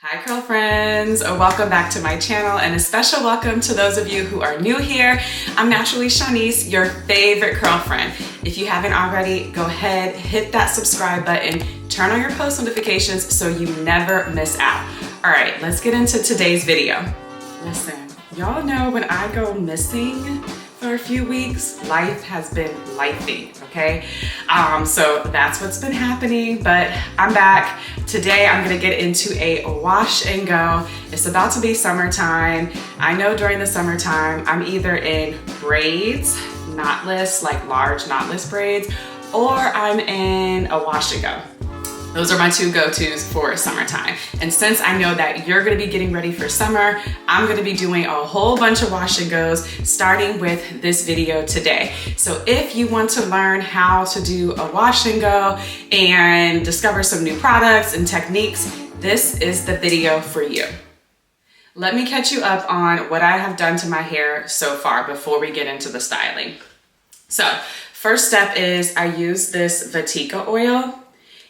Hi curl friends, welcome back to my channel and a special welcome to those of you who are new here. I'm naturally Shanice, your favorite curl friend. If you haven't already, go ahead, hit that subscribe button, turn on your post notifications so you never miss out. All right, let's get into today's video. Listen, y'all know when I go missing for a few weeks, life has been lifing, okay? So that's what's been happening, but I'm back. Today I'm gonna get into a wash and go. It's about to be summertime. I know during the summertime, I'm either in braids, knotless, like large knotless braids, or I'm in a wash and go. Those are my two go-tos for summertime. And since I know that you're gonna be getting ready for summer, I'm gonna be doing a whole bunch of wash and goes, starting with this video today. So if you want to learn how to do a wash and go and discover some new products and techniques, this is the video for you. Let me catch you up on what I have done to my hair so far before we get into the styling. So first step is I use this Vatika oil.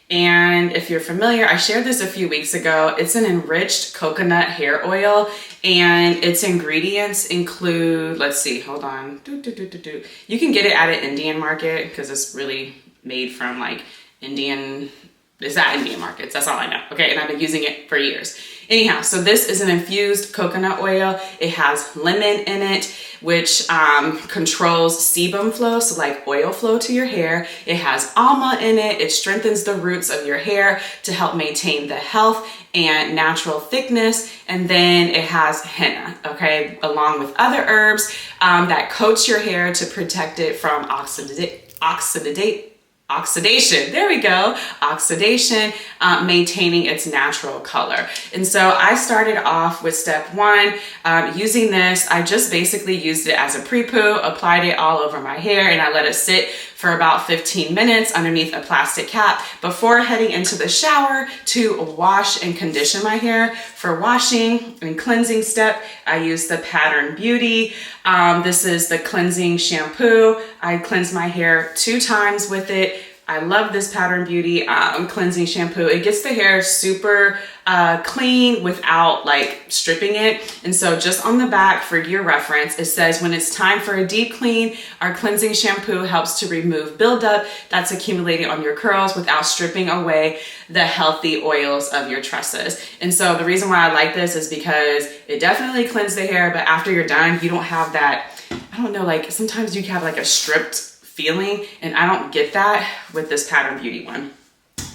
And if you're familiar, I shared this a few weeks ago. It's an enriched coconut hair oil and its ingredients include, let's see, hold on. You can get it at an Indian market because it's really made from like Indian markets. That's all I know. Okay, and I've been using it for years. Anyhow, so this is an infused coconut oil. It has lemon in it, which controls sebum flow, so like oil flow to your hair. It has almond in it. It strengthens the roots of your hair to help maintain the health and natural thickness. And then it has henna, okay, along with other herbs that coats your hair to protect it from oxidation, there we go, oxidation, maintaining its natural color. And so I started off with step one, using this. I just basically used it as a pre-poo, applied it all over my hair, and I let it sit for about 15 minutes underneath a plastic cap before heading into the shower to wash and condition my hair. For washing and cleansing step, I use the Pattern Beauty. This is the cleansing shampoo. I cleanse my hair 2 times with it. I love this Pattern Beauty cleansing shampoo. It gets the hair super clean without like stripping it. And so just on the back for your reference, it says when it's time for a deep clean, our cleansing shampoo helps to remove buildup that's accumulating on your curls without stripping away the healthy oils of your tresses. And so the reason why I like this is because it definitely cleanses the hair, but after you're done, you don't have that, I don't know, like sometimes you have like a stripped feeling, and I don't get that with this Pattern Beauty one.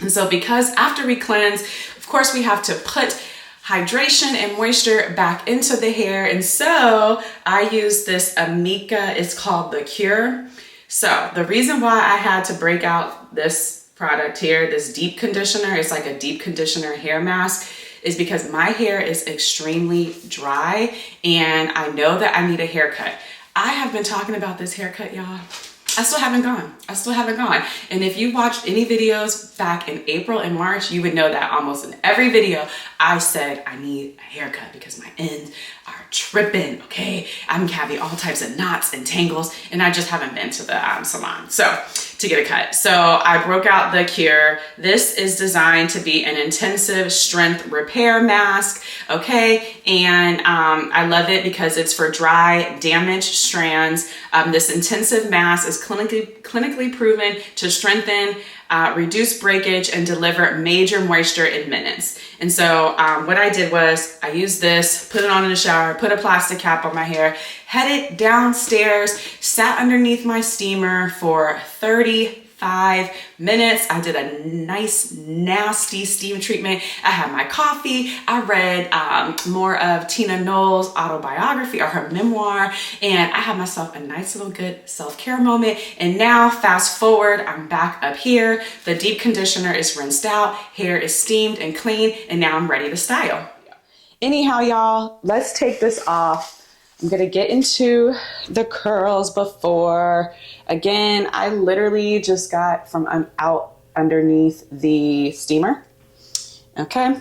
And so because after we cleanse, of course we have to put hydration and moisture back into the hair. And so I use this Amika, it's called The Cure. So the reason why I had to break out this product here, this deep conditioner, it's like a deep conditioner hair mask, is because my hair is extremely dry and I know that I need a haircut. I have been talking about this haircut, y'all. I still haven't gone. And if you watched any videos back in April and March, you would know that almost in every video, I said I need a haircut because my ends are tripping, okay? I'm having all types of knots and tangles, and I just haven't been to the salon to get a cut. So I broke out The Cure. This is designed to be an intensive strength repair mask, okay? And I love it because it's for dry, damaged strands. This intensive mask is clinically proven to strengthen, reduce breakage, and deliver major moisture in minutes. And so what I did was I used this, put it on in the shower, put a plastic cap on my hair, headed downstairs, sat underneath my steamer for 35 minutes. I did a nice, nasty steam treatment. I had my coffee. I read more of Tina Knowles' autobiography or her memoir, and I had myself a nice little good self-care moment. And now fast forward, I'm back up here. The deep conditioner is rinsed out, hair is steamed and clean, and now I'm ready to style. Anyhow, y'all, let's take this off. I'm gonna get into the curls before. Again, I literally just got from out underneath the steamer. Okay,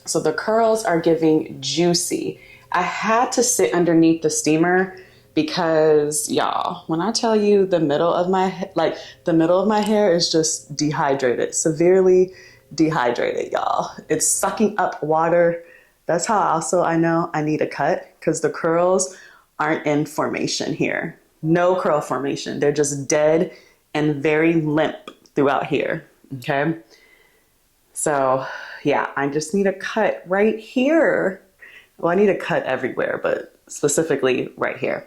so the curls are giving juicy. I had to sit underneath the steamer because y'all, when I tell you the middle of my hair is just dehydrated, severely dehydrated, y'all. It's sucking up water. That's how also I know I need a cut, because the curls aren't in formation here. No curl formation. They're just dead and very limp throughout here, okay? So yeah, I just need a cut right here. Well, I need a cut everywhere, but specifically right here.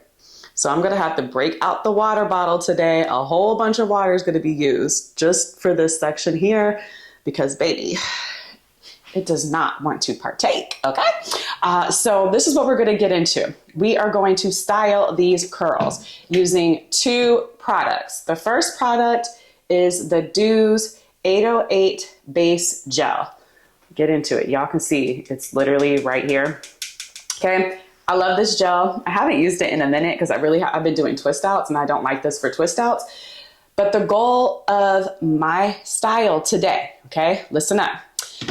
So I'm gonna have to break out the water bottle today. A whole bunch of water is gonna be used just for this section here, because baby, it does not want to partake, okay? So this is what we're gonna get into. We are going to style these curls using two products. The first product is the Do's 808 Base Gel. Get into it. Y'all can see it's literally right here, okay? I love this gel. I haven't used it in a minute because I've been doing twist outs and I don't like this for twist outs. But the goal of my style today, okay, listen up.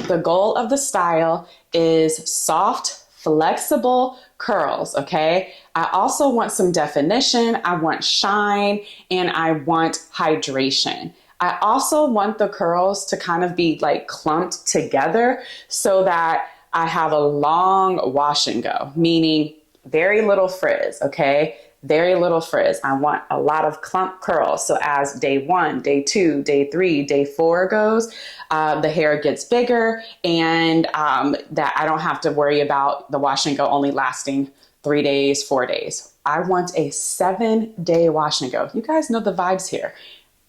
The goal of the style is soft, flexible curls, okay? I also want some definition, I want shine, and I want hydration. I also want the curls to kind of be like clumped together so that I have a long wash and go, meaning very little frizz, okay? Very little frizz. I want a lot of clump curls. So as day 1, day 2, day 3, day 4 goes, the hair gets bigger, and that I don't have to worry about the wash and go only lasting 3 days, 4 days. I want a 7-day wash and go. You guys know the vibes here.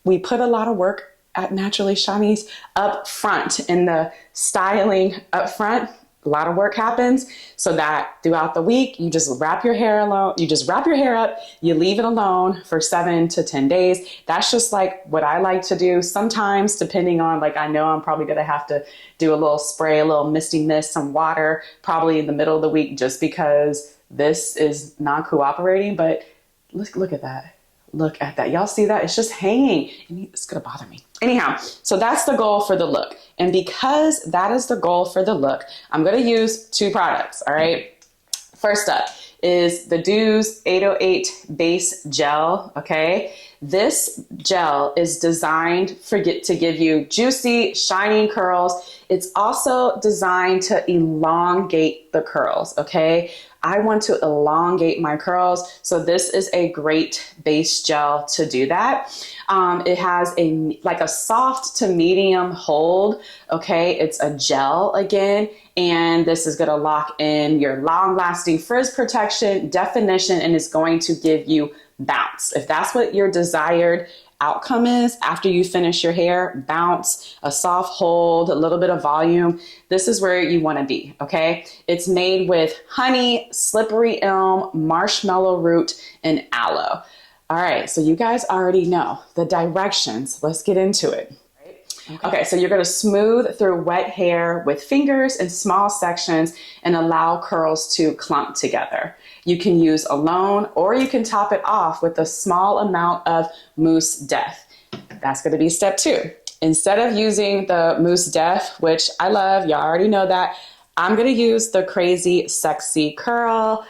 We put a lot of work at Naturally Shini's up front in the styling up front. A lot of work happens so that throughout the week, you just wrap your hair up, you leave it alone for 7 to 10 days. That's just like what I like to do. Sometimes, depending on, like, I know I'm probably going to have to do a little spray, a little misty mist, some water, probably in the middle of the week, just because this is not cooperating. But look at that. Look at that. Y'all see that? It's just hanging and it's going to bother me. Anyhow, so that's the goal for the look. And because that is the goal for the look, I'm going to use two products. All right. First up is the Do's 808 Base Gel. Okay. This gel is designed to give you juicy, shining curls. It's also designed to elongate the curls. Okay. I want to elongate my curls. So this is a great base gel to do that. It has a soft to medium hold. Okay. It's a gel again. And this is going to lock in your long lasting frizz protection, definition, and is going to give you bounce. If that's what your desired outcome is after you finish your hair, bounce, a soft hold, a little bit of volume, this is where you want to be, okay? It's made with honey, slippery elm, marshmallow root, and aloe. All right, so you guys already know the directions. Let's get into it. Okay, so you're going to smooth through wet hair with fingers in small sections and allow curls to clump together. You can use alone, or you can top it off with a small amount of mousse def. That's going to be step 2. Instead of using the mousse def, which I love, y'all already know that, I'm going to use the Crazy Sexy Curl.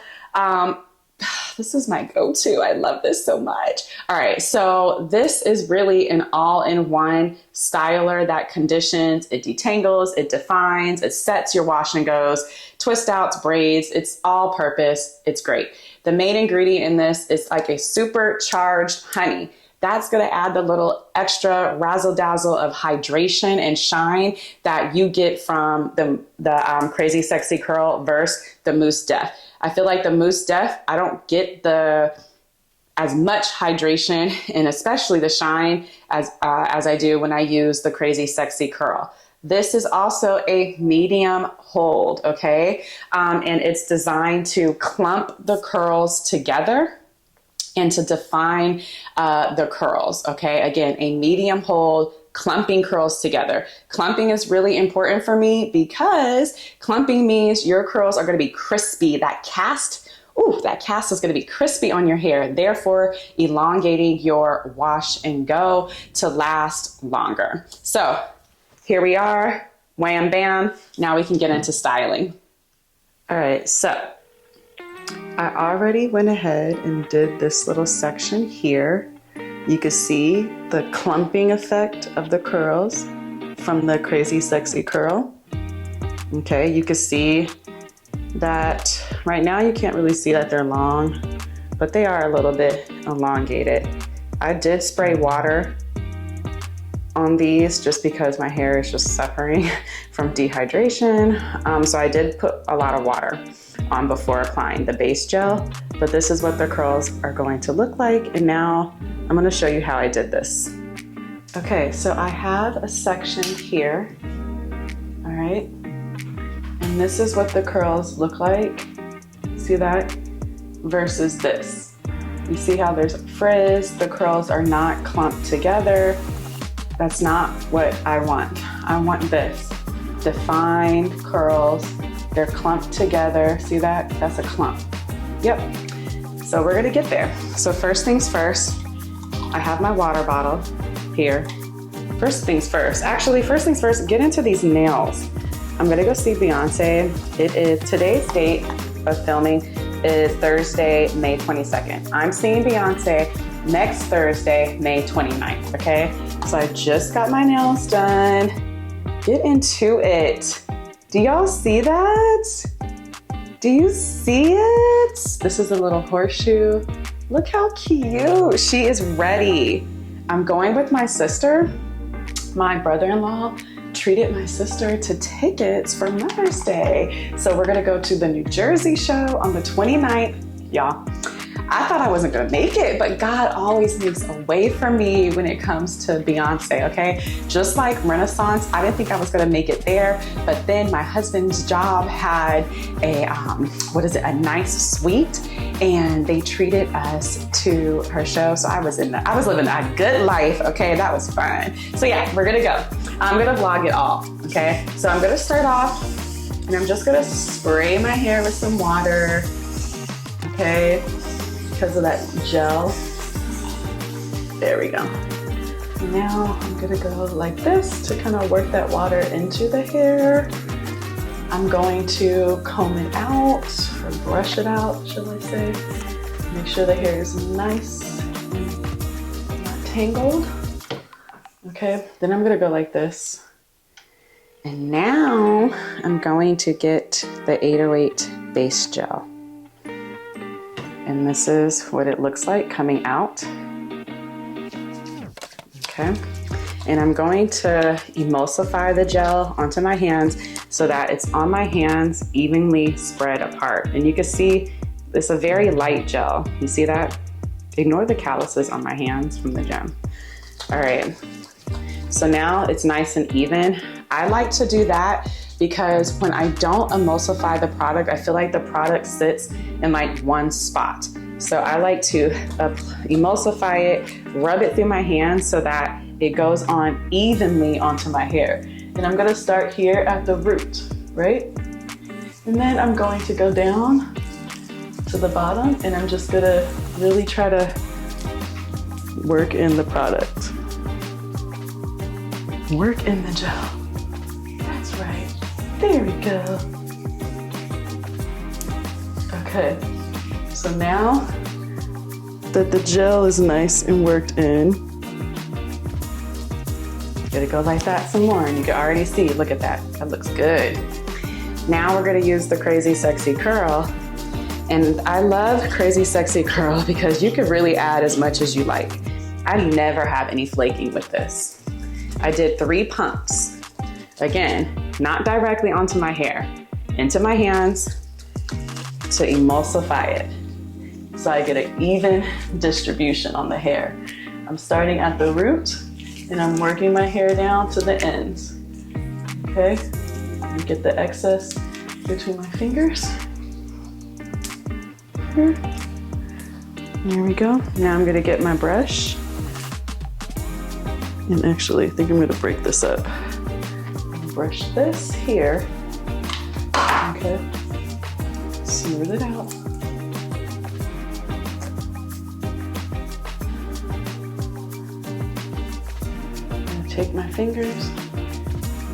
This is my go-to. I love this so much. All right, so this is really an all-in-one styler that conditions, it detangles, it defines, it sets your wash and goes, twist outs, braids. It's all purpose. It's great. The main ingredient in this is like a supercharged honey. That's going to add the little extra razzle dazzle of hydration and shine that you get from the Crazy Sexy Curl versus the mousse def. I feel like the mousse def, I don't get as much hydration and especially the shine as I do when I use the Crazy Sexy Curl. This is also a medium hold, okay? And it's designed to clump the curls together and to define the curls, okay? Again, a medium hold, clumping curls together. Clumping is really important for me because clumping means your curls are gonna be crispy. That cast is gonna be crispy on your hair, therefore elongating your wash and go to last longer. So here we are, wham bam, now we can get into styling. All right, so I already went ahead and did this little section here. You can see the clumping effect of the curls from the Crazy Sexy Curl. Okay, you can see that right now you can't really see that they're long, but they are a little bit elongated. I did spray water on these just because my hair is just suffering from dehydration. So I did put a lot of water on before applying the base gel, but this is what the curls are going to look like. And now I'm gonna show you how I did this. Okay, so I have a section here, all right? And this is what the curls look like. See that? Versus this. You see how there's frizz, the curls are not clumped together. That's not what I want. I want this. Defined curls, they're clumped together. See that? That's a clump. Yep. So we're gonna get there. So first things first, I have my water bottle here. First things first, get into these nails. I'm gonna go see Beyonce. It is today's date of filming is Thursday, May 22nd. I'm seeing Beyonce next Thursday, May 29th, okay? So I just got my nails done. Get into it. Do y'all see that? Do you see it? This is a little horseshoe. Look how cute. She is ready. I'm going with my sister. My brother-in-law treated my sister to tickets for Mother's Day. So we're gonna go to the New Jersey show on the 29th. Y'all, I thought I wasn't gonna make it, but God always makes a way for me when it comes to Beyonce, okay? Just like Renaissance, I didn't think I was gonna make it there, but then my husband's job had a, a nice suite, and they treated us to her show. So I was living a good life, okay? That was fun. So yeah, we're gonna go. I'm gonna vlog it all, okay? So I'm gonna start off, and I'm just gonna spray my hair with some water, okay? Because of that gel. There we go. Now I'm gonna go like this to kind of work that water into the hair. I'm going to comb it out, or brush it out, shall I say. Make sure the hair is nice and not tangled. Okay, then I'm gonna go like this. And now I'm going to get the 808 base gel. And this is what it looks like coming out. Okay. And I'm going to emulsify the gel onto my hands so that it's on my hands evenly spread apart. And you can see it's a very light gel. You see that? Ignore the calluses on my hands from the gym. All right. So now it's nice and even. I like to do that because when I don't emulsify the product, I feel like the product sits in like one spot. So I like to emulsify it, rub it through my hands so that it goes on evenly onto my hair. And I'm gonna start here at the root, right? And then I'm going to go down to the bottom, and I'm just gonna really try to work in the product. Work in the gel. That's right. There we go. Okay, so now that the gel is nice and worked in, gonna go like that some more, and you can already see, look at that, that looks good. Now we're gonna use the Crazy Sexy Curl, and I love Crazy Sexy Curl because you can really add as much as you like. I never have any flaking with this. I did 3 pumps. Again, not directly onto my hair, into my hands to emulsify it. So I get an even distribution on the hair. I'm starting at the root and I'm working my hair down to the ends. Okay, let me get the excess between my fingers. Here. There we go. Now I'm gonna get my brush. And actually, I think I'm gonna break this up. Brush this here. Okay. Smooth it out. I'm gonna take my fingers.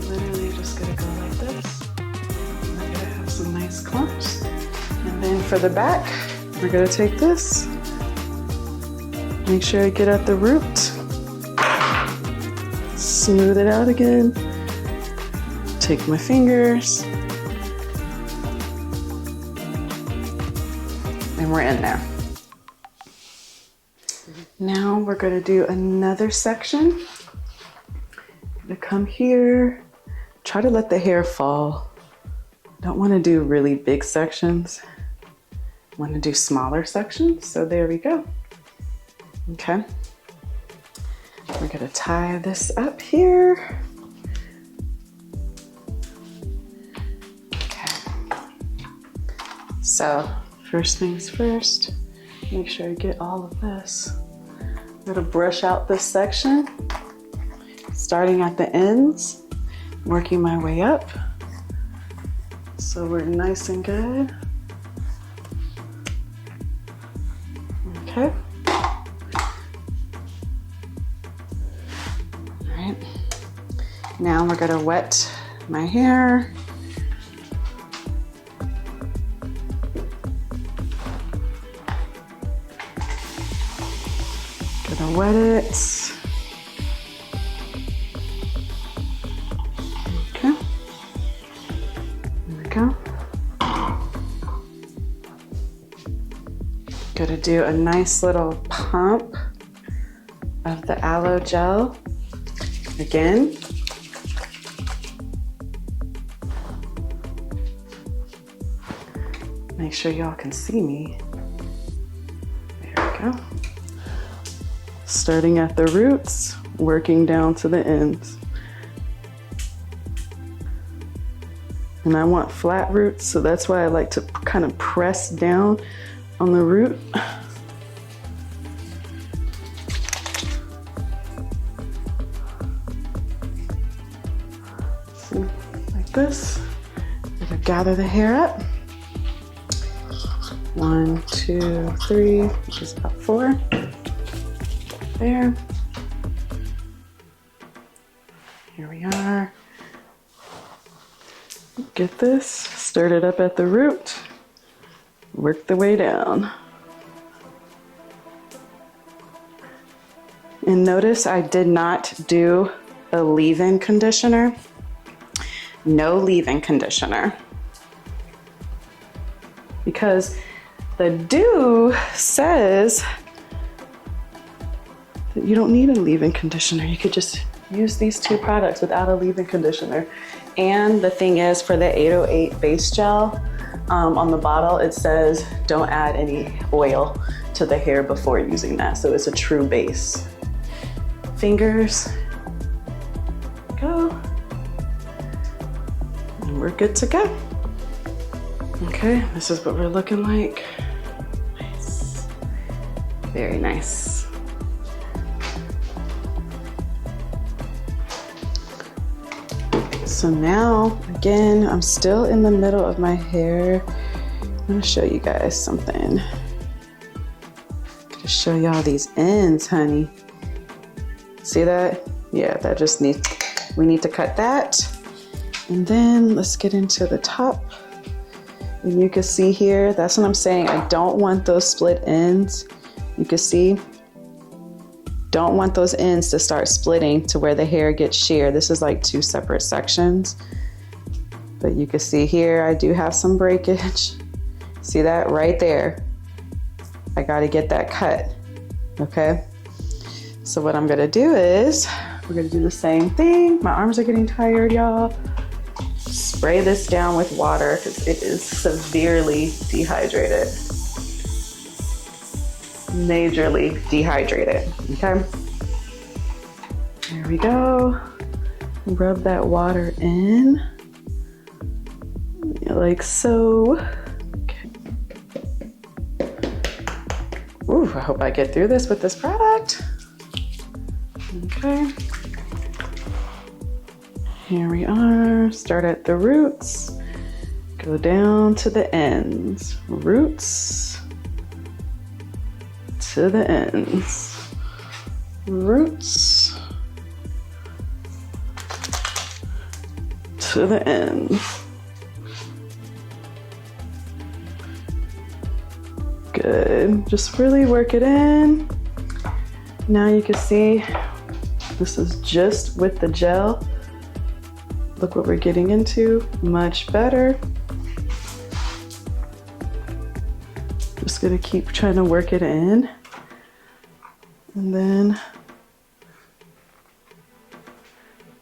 Literally just gonna go like this. I'm gonna have some nice clumps. And then for the back, we're gonna take this. Make sure I get at the root. Smooth it out again. take my fingers and we're in there. Now we're going to do another section. I'm going to come here, try to let the hair fall. Don't want to do really big sections. I want to do smaller sections. So there we go. Okay. We're going to tie this up here. Okay. So first things first, make sure I get all of this. I'm gonna brush out this section, starting at the ends, working my way up. So we're nice and good. Okay. All right. Now we're gonna wet my hair. Gonna wet it. Okay. There we go. Gonna do a nice little pump of the aloe gel again. Make sure y'all can see me. There we go. Starting at the roots, working down to the ends. And I want flat roots, so that's why I like to kind of press down on the root. See, like this. I'm gonna gather the hair up. 1, 2, 3, which is about 4. There. Here we are. Get this, start it up at the root, work the way down. And notice I did not do a leave-in conditioner. No leave-in conditioner. Because the do says that you don't need a leave-in conditioner. You could just use these 2 products without a leave-in conditioner. And the thing is, for the 808 base gel, on the bottle it says don't add any oil to the hair before using that. So it's a true base. Fingers, go. And we're good to go. Okay, this is what we're looking like. Nice. Very nice. So now, again, I'm still in the middle of my hair. I'm gonna show you guys something. I'm gonna show y'all these ends, honey. See that? Yeah, that just needs, we need to cut that. And then let's get into the top. And you can see here, that's what I'm saying. I don't want those split ends. You can see, don't want those ends to start splitting to where the hair gets sheer. This is like 2 separate sections. But you can see here, I do have some breakage. See that right there? I gotta get that cut, okay? So what I'm gonna do is, we're gonna do the same thing. My arms are getting tired, y'all. Spray this down with water because it is severely dehydrated. Majorly dehydrated, okay? There we go. Rub that water in, like so. Okay. Ooh, I hope I get through this with this product. Okay. Here we are, start at the roots, go down to the ends. Roots to the ends. Roots to the ends. Good, just really work it in. Now you can see this is just with the gel. Look what we're getting into. Much better. Just gonna keep trying to work it in. And then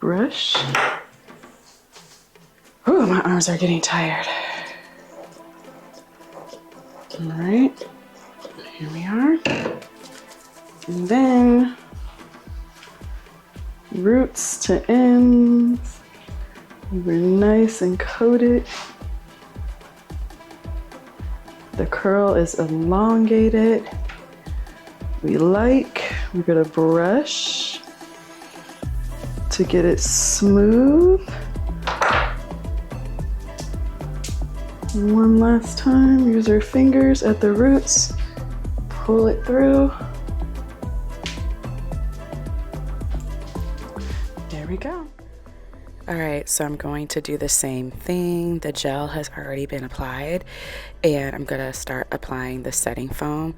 brush. Oh, my arms are getting tired. All right, here we are. And then roots to ends. We're nice and coated. The curl is elongated. We're gonna brush to get it smooth. One last time, use our fingers at the roots, pull it through. There we go. All right, so I'm going to do the same thing. The gel has already been applied, and I'm gonna start applying the setting foam.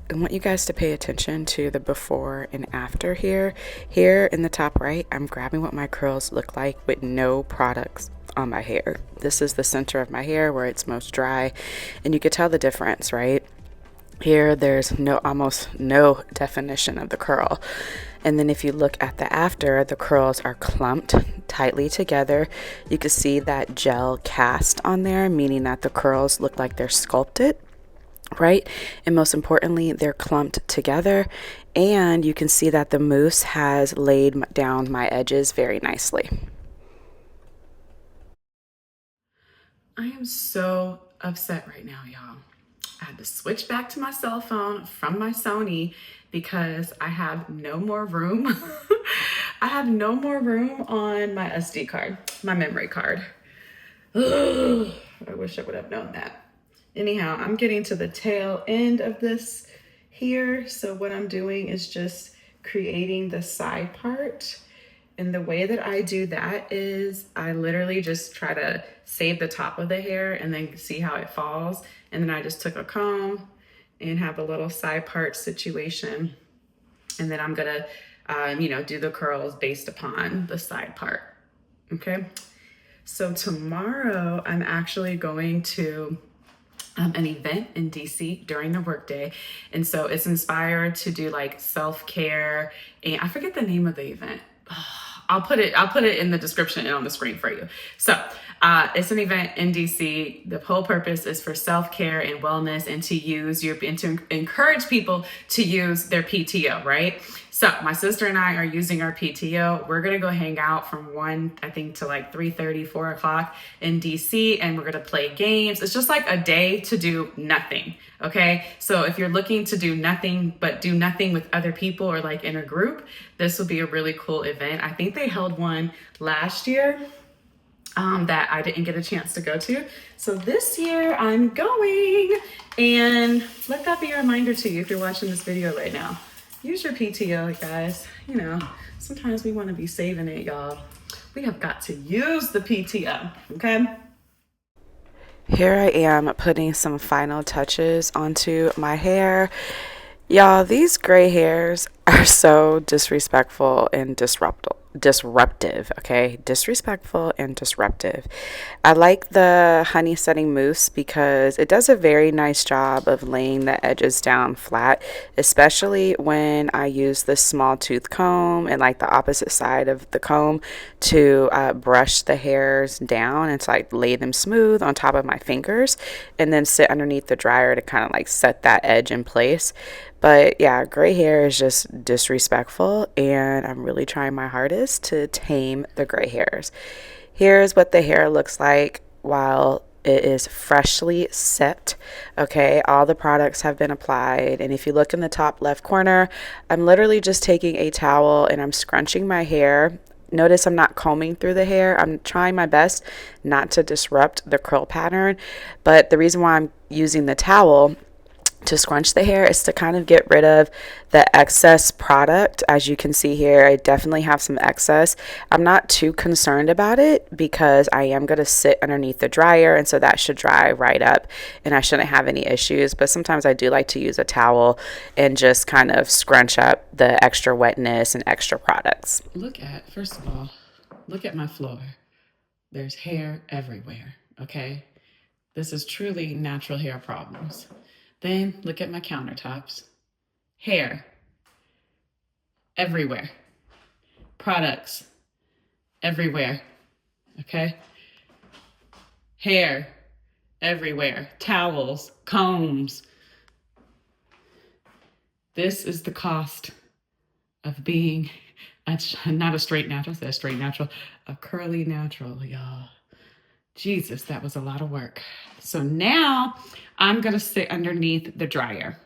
I want you guys to pay attention to the before and after here. Here in the top right, I'm grabbing what my curls look like with no products on my hair. This is the center of my hair where it's most dry, and you can tell the difference, right? Here, there's almost no definition of the curl. And then if you look at the after, the curls are clumped tightly together. You can see that gel cast on there, meaning that the curls look like they're sculpted, right? And most importantly, they're clumped together. And you can see that the mousse has laid down my edges very nicely. I am so upset right now, y'all. I had to switch back to my cell phone from my Sony because I have no more room. I have no more room on my SD card, my memory card. I wish I would have known that. Anyhow, I'm getting to the tail end of this here. So what I'm doing is just creating the side part. And the way that I do that is I literally just try to save the top of the hair and then see how it falls. And then I just took a comb and have a little side part situation. And then I'm gonna, do the curls based upon the side part, okay? So tomorrow I'm actually going to an event in DC during the workday. And so it's inspired to do like self-care, and I forget the name of the event. I'll put it in the description and on the screen for you. So it's an event in DC. The whole purpose is for self-care and wellness, and to encourage people to use their PTO, right? So my sister and I are using our PTO. We're gonna go hang out from 1, I think, to like 3:30, 4 o'clock in DC, and we're gonna play games. It's just like a day to do nothing, okay? So if you're looking to do nothing, but do nothing with other people or like in a group, this will be a really cool event. I think they held one last year that I didn't get a chance to go to. So this year I'm going, and let that be a reminder to you if you're watching this video right now. Use your PTO, guys. Sometimes we want to be saving it, y'all. We have got to use the PTO, okay? Here I am putting some final touches onto my hair. Y'all, these gray hairs are so disrespectful and disruptive, okay? Disrespectful and disruptive. I like the honey setting mousse because it does a very nice job of laying the edges down flat, especially when I use this small tooth comb and like the opposite side of the comb to brush the hairs down and to like lay them smooth on top of my fingers, and then sit underneath the dryer to kind of like set that edge in place. But yeah, gray hair is just disrespectful, and I'm really trying my hardest to tame the gray hairs. Here's what the hair looks like while it is freshly set. Okay, all the products have been applied, and if you look in the top left corner, I'm literally just taking a towel and I'm scrunching my hair. Notice I'm not combing through the hair. I'm trying my best not to disrupt the curl pattern, but the reason why I'm using the towel to scrunch the hair is to kind of get rid of the excess product. As you can see here, I definitely have some excess. I'm not too concerned about it because I am going to sit underneath the dryer, and so that should dry right up and I shouldn't have any issues. But sometimes I do like to use a towel and just kind of scrunch up the extra wetness and extra products. First of all, look at my floor. There's hair everywhere, okay? This is truly natural hair problems. Then look at my countertops. Hair everywhere. Products everywhere, okay? Hair everywhere. Towels, combs. This is the cost of being not a straight natural, I said a straight natural, a curly natural, y'all. Jesus, that was a lot of work. So now I'm gonna sit underneath the dryer.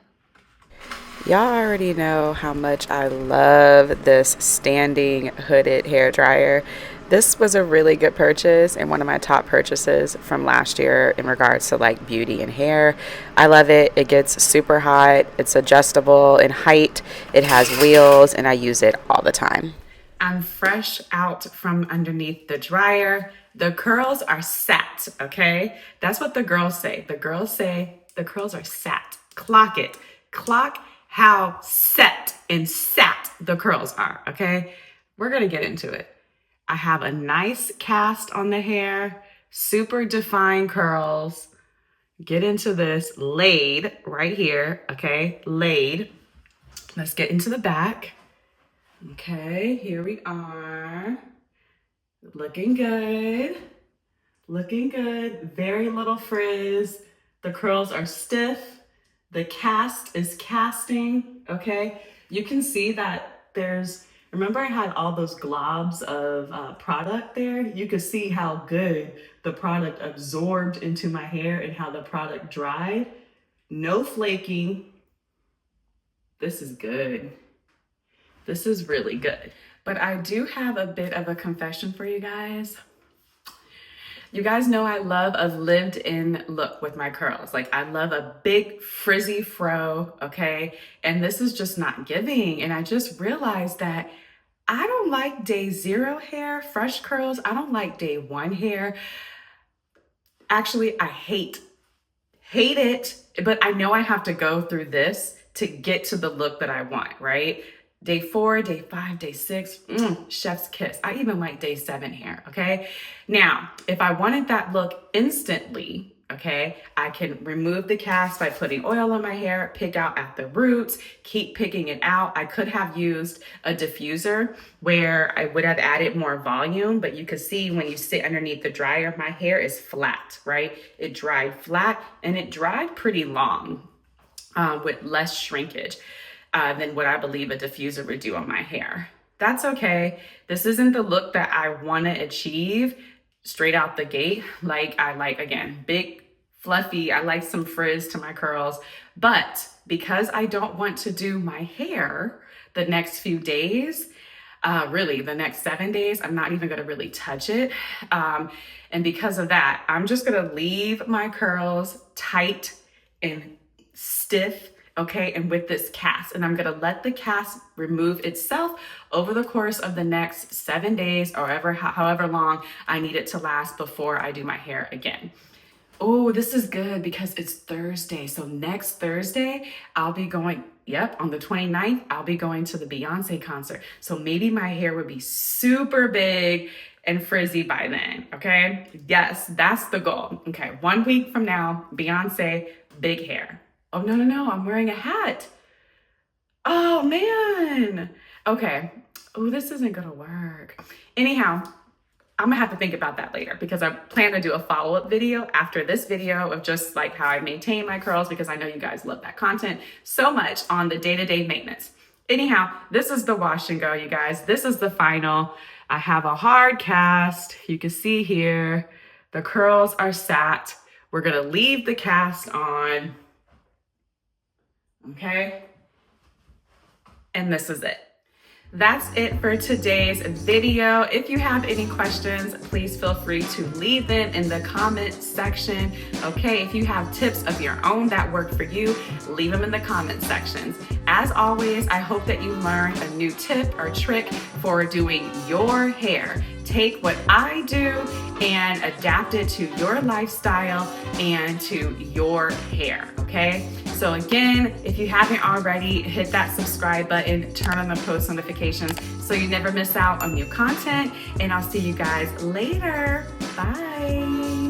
Y'all already know how much I love this standing hooded hair dryer. This was a really good purchase and one of my top purchases from last year in regards to like beauty and hair. I love it. It gets super hot. It's adjustable in height. It has wheels and I use it all the time. I'm fresh out from underneath the dryer. The curls are sat, okay? That's what the girls say. The girls say the curls are sat. Clock it. Clock how set and sat the curls are, okay? We're gonna get into it. I have a nice cast on the hair, super defined curls. Get into this laid right here, okay? Laid. Let's get into the back. Okay, here we are. Looking good. Looking good. Very little frizz. The curls are stiff. The cast is casting, okay? You can see that remember I had all those globs of product there? You could see how good the product absorbed into my hair and how the product dried. No flaking. This is good. This is really good. But I do have a bit of a confession for you guys. You guys know I love a lived in look with my curls. Like I love a big frizzy fro, okay? And this is just not giving. And I just realized that I don't like day 0 hair, fresh curls. I don't like day 1 hair. Actually, I hate it, but I know I have to go through this to get to the look that I want, right? Day 4, day 5, day 6, chef's kiss. I even like day 7 hair, okay? Now, if I wanted that look instantly, okay, I can remove the cast by putting oil on my hair, pick out at the roots, keep picking it out. I could have used a diffuser where I would have added more volume, but you can see when you sit underneath the dryer, my hair is flat, right? It dried flat and it dried pretty long with less shrinkage than what I believe a diffuser would do on my hair. That's okay. This isn't the look that I want to achieve straight out the gate. Like I like, again, big, fluffy. I like some frizz to my curls. But because I don't want to do my hair the next few days, really the next 7 days, I'm not even going to really touch it. And because of that, I'm just going to leave my curls tight and stiff, okay, and with this cast, and I'm gonna let the cast remove itself over the course of the next 7 days or however long I need it to last before I do my hair again. Oh, this is good because it's Thursday. So next Thursday, I'll be going, on the 29th, I'll be going to the Beyonce concert. So maybe my hair would be super big and frizzy by then, okay? Yes, that's the goal. Okay, 1 week from now, Beyonce, big hair. Oh, no, I'm wearing a hat. Oh, man. Okay. Oh, this isn't gonna work. Anyhow, I'm gonna have to think about that later because I plan to do a follow-up video after this video of just like how I maintain my curls because I know you guys love that content so much on the day-to-day maintenance. Anyhow, this is the wash and go, you guys. This is the final. I have a hard cast. You can see here, the curls are sat. We're gonna leave the cast on. Okay, and this is it. That's it for today's video. If you have any questions, please feel free to leave them in the comment section. Okay, if you have tips of your own that work for you, leave them in the comment sections. As always, I hope that you learned a new tip or trick for doing your hair. Take what I do and adapt it to your lifestyle and to your hair, okay? So again, if you haven't already, hit that subscribe button, turn on the post notifications so you never miss out on new content, and I'll see you guys later. Bye.